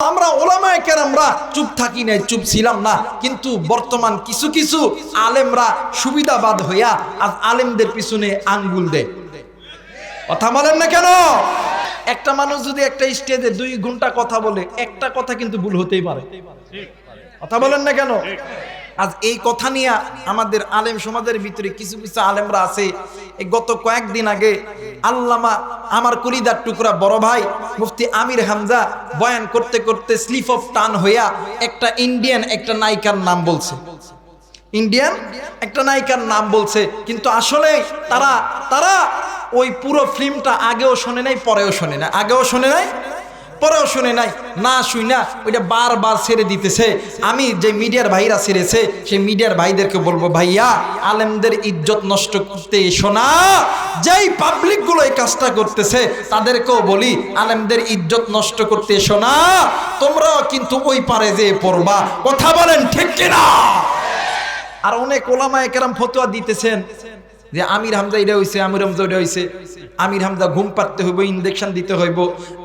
আমরা ওলামায়ে কেরামরা চুপ থাকি নাই, চুপ ছিলাম না, কিন্তু বর্তমান কিছু কিছু আলেমরা সুবিধাবাদ হইয়া আজ আলেমদের পিছনে আঙ্গুল দেয়। কথা বলেন না কেন? একটা মানুষ যদি একটা স্টেজে 2 ঘন্টা কথা বলে, একটা কথা কিন্তু ভুল হতেই পারে। কথা বলেন না কেন? আজ এই কথা নিয়ে আমাদের আলেম সমাজের ভিতরে কিছু কিছু আলেমরা আছে, এই গত কয়েকদিন আগে আল্লামা আমার কলিদার টুকরা বড় ভাই মুফতি আমির হামজা বয়ান করতে করতে স্লিপ অফ টান হইয়া একটা ইন্ডিয়ান একটা নায়িকার নাম বলছে, ইন্ডিয়ান একটা নায়িকার নাম বলছে, কিন্তু আসলে তারা ওই পুরো ফিল্মটা আগেও শোনে নাই, পরেও শোনে না, আগেও শোনে নাই, পরেও শুনে নাই, না শুই না ওইটা বারবার ছেড়ে দিতেছে। আমি যে মিডিয়ার ভাইরা ছেড়েছে সেই মিডিয়ার ভাইদেরকে বলবো, ভাইয়া আলেমদের ইজ্জত নষ্ট করতে এসো না। যেই পাবলিকগুলো এই কাজটা করতেছে তাদেরকেও বলি, আলেমদের ইজ্জত নষ্ট করতে এসো না, তোমরাও কিন্তু ওই পারে যেয়ে পড়বা। কথা বলেন ঠিক কিনা? আর অনেক ওলামায়ে কেরাম ফতোয়া দিতেছেন যে আমির হামজা এটা হইছে, আমির হামজা ওটা হইছে, আমির হামজা ঘুম পাড়তে হইব, ইনজেকশন দিতে হইব,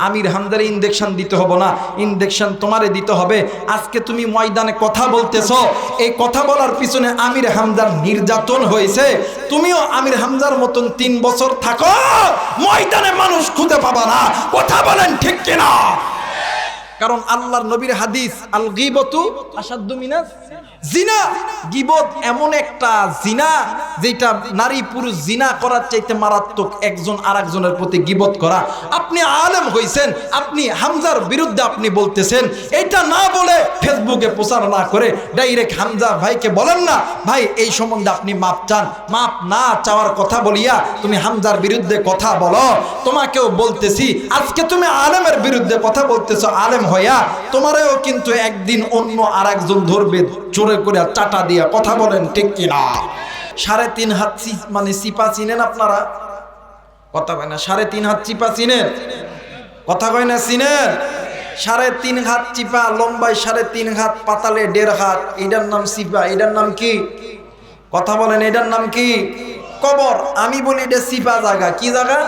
আমির হামজার ইনজেকশন দিতে হবো না, ইনজেকশন তোমারে দিতে হবে। আজকে তুমি ময়দানে কথা বলতেছো, এই কথা বলার পিছনে আমির হামজার নির্যাতন হয়েছে, তুমিও আমির হামজার মতন 3 বছর থাকো, ময়দানে মানুষ খুঁজে পাবা না। কথা বলেন ঠিক কিনা? কারণ আল্লাহর নবীর হাদিস, আল গীবতু আশাদ্দু মিনাজ জিনা, গীবত এমন একটা জিনা যেটা নারী পুরুষ জিনা করার চাইতে মারাত্মক, একজন আরেকজনের প্রতি গীবত করা। আপনি আলেম হইছেন, আপনি হামজার বিরুদ্ধে আপনি বলতেছেন, এটা না বলে ফেসবুকে প্রচার না করে ডাইরেক্ট হামজা ভাইকে বলেন না, ভাই এই সম্বন্ধে আপনি মাপ চান। মাপ না চাওয়ার কথা বলিয়া তুমি হামজার বিরুদ্ধে কথা বলো। তোমাকেও বলতেছি, আজকে তুমি আলেমের বিরুদ্ধে কথা বলতেছো, আলেম হইয়া তোমারও কিন্তু একদিন অন্য আরেকজন ধরবে জোরে করে চাটা দিয়া। কথা বলেন ঠিক কিনা? 3.5 হাত মানে চিপা চিনেন আপনারা? কথা কয় না। 3.5 হাত চিপা চিনেন? কথা কয় না চিনেন? 3.5 হাত চিপা, লম্বায় 3.5 হাত, পাতালে 1.5 হাত, এটার নাম চিপা। এটার নাম কি? কথা বলেন, এটার নাম কি? কবর। আমি বলি এটা চিপা জায়গা। কি জায়গা?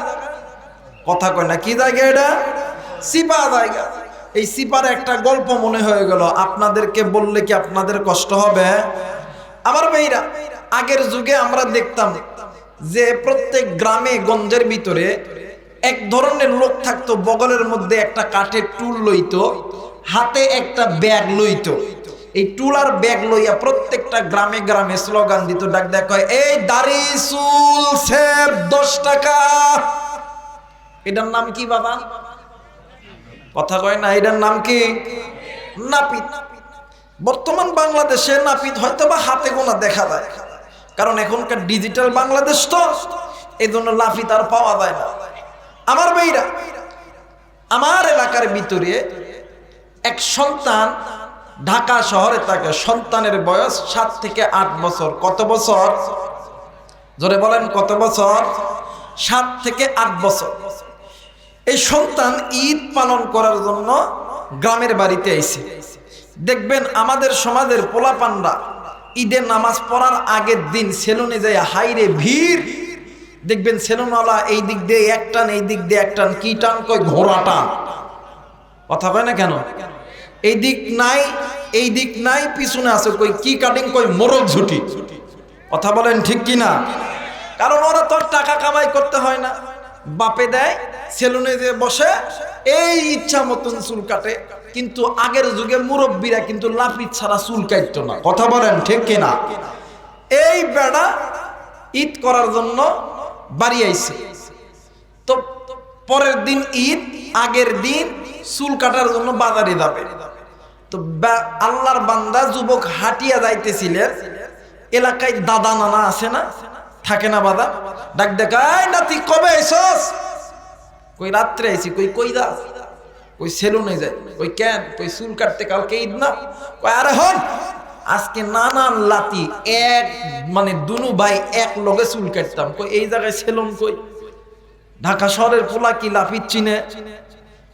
কথা কয় না। কি জায়গা এটা? চিপা জায়গা। এই সিপার একটা গল্প মনে হয়ে গেল, আপনাদেরকে বললে কি আপনাদের কষ্ট হবে? আমার ভাইরা, আগের যুগে আমরা দেখতাম যে প্রত্যেক গ্রামে গঞ্জের ভিতরে এক ধরনের লোক থাকতো, বগলের মধ্যে একটা কাঠের টুল লইতো, হাতে একটা ব্যাগ লইতো। এই টুল আর ব্যাগ লইয়া প্রত্যেকটা গ্রামে গ্রামে স্লোগান দিত, ডাক দেখ, এই দাড়ি চুল সেভ 10 টাকা। এটার নাম কি বাবা? কথা কয় না। এটার নাম কি? নাপিত। বর্তমান বাংলাদেশে নাপিত হয়তো বা হাতে গোনা দেখা যায়, কারণ এখনকার ডিজিটাল বাংলাদেশ তো, এই জন্য নাপিত আর পাওয়া যায় না। আমার ভাইরা, আমার এলাকার ভিতরে এক সন্তান ঢাকা শহরে থাকে, সন্তানের বয়স 7 থেকে 8 বছর। কত বছর? জোরে বলেন, কত বছর? 7 থেকে 8 বছর। এই সন্তান ঈদ পালন করার জন্য গ্রামের বাড়িতে আইছে। দেখবেন আমাদের সমাজের পোলাপানরা ঈদের নামাজ পড়ার আগের দিন সেলুনে যায়, হাইরে ভিড়। দেখবেন সেলুনওয়ালা এই দিক দিয়ে এক টান, এই দিক দিয়ে এক টান। কি টান? কই ঘোড়া টান। কথা কয় না কেন? এই দিক নাই, এই দিক নাই, পিছনে আছে কই কি কাটিং, কই মোরগ ঝুটি। কথা বলেন ঠিক কিনা? কারণ ওরা তো টাকা কামাই করতে হয় না, বাপে দেয়, সেলুনে যে বসে এই ইচ্ছা মতন চুল কাটে। কিন্তু আগের যুগে মুরব্বীরা কিন্তু লাপিত ছাড়া চুল কাটতো না। কথা বলেন ঠিক কিনা? এই বেড়া ঈদ করার জন্য বাড়ি আইছে, তো পরের দিন ঈদ, আগের দিন চুল কাটার জন্য বাজারে যাবে। তো আল্লাহর বান্দা যুবক হাঁটিয়া যাইতেছিলেন, এলাকায় দাদা নানা আছে না, থাকে না বাদা, ডাক দেখায়, নাতি কবে আইছস? কই রাত্রে আইছি। কই কই যাস? কই সেলুনে যাই। কই কেন? কই চুল কাটতে, কালকে ঈদ না। কই আরে হন, আজকে নানান লাতি এক, মানে দুনু ভাই এক লগে চুল কাটতাম। কই এই জায়গায় সেলুন কই? ঢাকা শহরের পোলা কি লাপিত চিনে?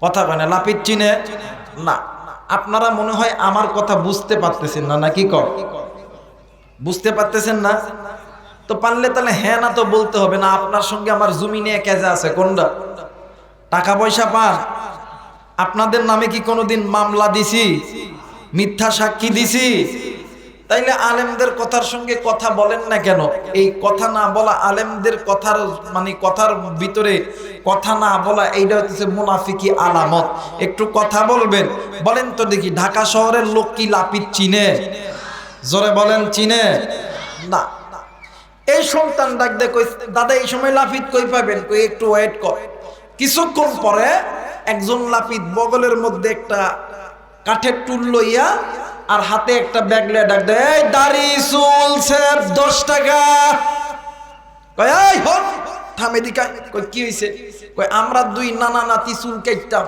কথা কয় না। লাপিত চিনে না। আপনারা মনে হয় আমার কথা বুঝতে পারতেছেন না, নাকি কর? বুঝতে পারতেছেন না? তো পারলে তাহলে হ্যাঁ না তো বলতে হবে না। আপনার সঙ্গে আমার জমি নিয়ে কেজা আছে, কোনটা? টাকা পয়সা পান? আপনাদের নামে কি কোনোদিন মামলা দিছি, মিথ্যা সাক্ষী দিছি? তাইলে আলেমদের কথার সঙ্গে কথা বলেন না কেন? এই কথা না বলা, আলেমদের কথার মানে কথার ভিতরে কথা না বলা, এইটা হচ্ছে মুনাফিকি আলামত। একটু কথা বলবেন। বলেন তো দেখি, ঢাকা শহরের লোক কি লাপিত চিনে? জোরে বলেন, চিনে না। এই সন্তান ডাক দে, কই দাদা এই সময় লাপিত কই পাবেন? কই একটু ওয়েট কর। কিছুক্ষণ পরে একজন লাপিত বগলের মধ্যে একটা কাঠের টুল লইয়া আর হাতে একটা ব্যাগ লইয়া ডাক দেয়, এই দাড়ি চুল সেব 10 টাকা। কয় এই হন থামে দিকা। কই কি হইছে? কই আমরা 2 নানা নাতি চুল কাটতাম।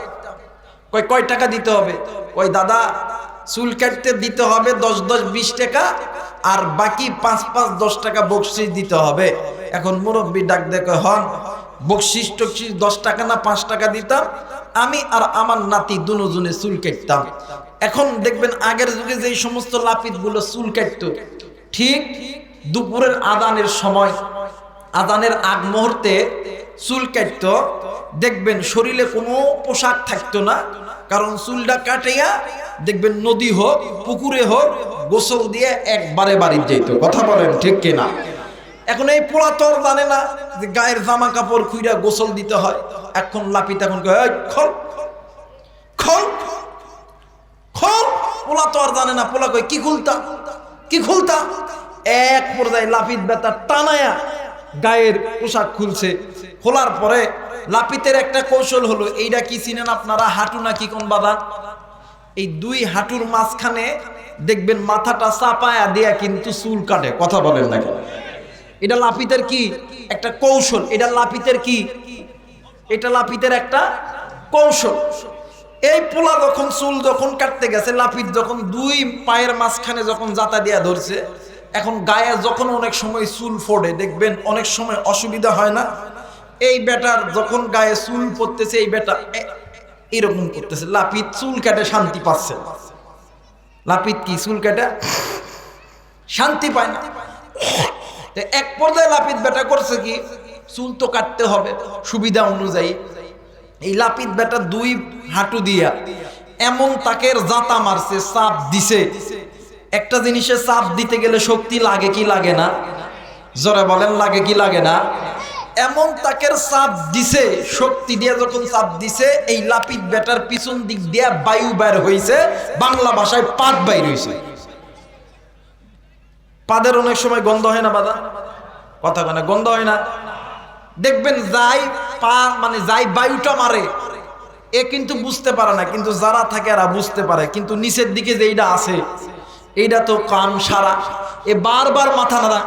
কই কয় টাকা দিতে হবে? কই দাদা চুল কাটতে দিতে হবে 10 20 টাকা, আর বাকি 5 10 টাকা বকশিশ দিতে হবে। এখন মুরব্বী ডাক দেয়, কয় হন বকশিশ টকশিশ 10 টাকা না 5 টাকা দিতাম, আমি আর আমার নাতি দুজনে চুল কাটতাম। এখন দেখবেন আগের যুগে যে সমস্ত লাপিত গুলো চুল কাটতো, ঠিক দুপুরের আদানের সময়, আদানের আগ মুহূর্তে চুল কাটতো, দেখবেন শরীরে কোনো পোশাক থাকতো না, কারণ চুলটা কাটিয়া দেখবেন নদী হোক পুকুরে হোক গোসল দিয়ে একবারে বাড়ি যেত। কথা বলেন ঠিক কিনা? এখন এই পোলা তো জানে না যে গায়ের জামা কাপড় খুইরা গোসল দিতে হয়। এখন লাপিত এখন খোল খোল খোল, পোলা তো আর জানে না। পোলা কই কি খুলতা কি খুলতা? এক পর্যায়ে লাপিত বেতা টানায়া গায়ের পোশাক খুলছে। খোলার পরে লাপিতের একটা কৌশল হলো, এইটা কি চিনেন আপনারা? হাঁটু নাকি কোন বাদা? এই 2 হাঁটুর মাঝখানে দেখবেন মাথাটা চাপায়া দিয়া কিন্তু চুল কাটে। কথা বলেন না কেন? এটা লাপিতের কি একটা কৌশল। এটা লাপিতের কি, এটা লাপিতের একটা কৌশল। এই পোলা যখন চুল যখন কাটতে গেছে, লাপিত যখন 2 পায়ের মাঝখানে যখন জাতা দিয়া ধরছে, এখন গায়ে যখন অনেক সময় চুল ফোড়ে, দেখবেন অনেক সময় অসুবিধা হয় না? এই বেটার যখন গায়ে চুল পড়তেছে, এই বেটা এরকম করতেছে। লাপিত চুল কাটে শান্তি পাচ্ছে। লাপিত কি চুল কাটে শান্তি পায় না। এক পর্যায়ে লাপিত বেটা করছে কি, চুল তো কাটতে হবে সুবিধা অনুযায়ী। এই লাপিত বেটা 2 হাঁটু দিয়া এমন তাকে জাতা মারছে, চাপ দিছে। একটা জিনিসে চাপ দিতে গেলে শক্তি লাগে কি লাগে না? জোরে বলেন, লাগে কি লাগে না? এমন তাকে চাপ দিছে, শক্তি দিয়ে যখন চাপ দিছে, এই লাপিত বেটার পিছন দিক দিয়া বায়ু বের হইছে, বাংলা ভাষায় পাত বাইর হইছে। পাদের অনেক সময় গন্ধ হয় না বাদা? কথা কয় না, গন্ধ হয় না? দেখবেন যাই পা মানে যাই বায়ুটা মারে, এ কিন্তু বুঝতে পারে না, কিন্তু যারা থাকে এরা বুঝতে পারে। কিন্তু নিচের দিকে যেইটা আছে, এইটা তো কান সারা, এ বারবার মাথা নাড়া।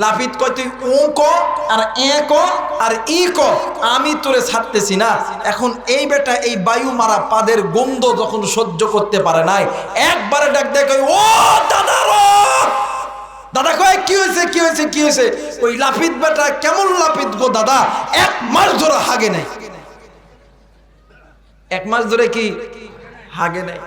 লাপিত কয় তুই ও ক আর এ ক আর ই ক, আমি তোরে ছাড়তেছি না। এখন এই বেটা এই বায়ু মারা পাদের গন্ধ যখন সহ্য করতে পারে নাই, একবারে ডাক দেয়, কয় ও দাদা রো। দাদা কয় কি হয়েছে কি হয়েছে কি হয়েছে? ওই লাপিত বেটা কেমন লাপিত গো দাদা, 1 মাস ধরে হাগে নাই। 1 মাস ধরে কি হাগে নাই?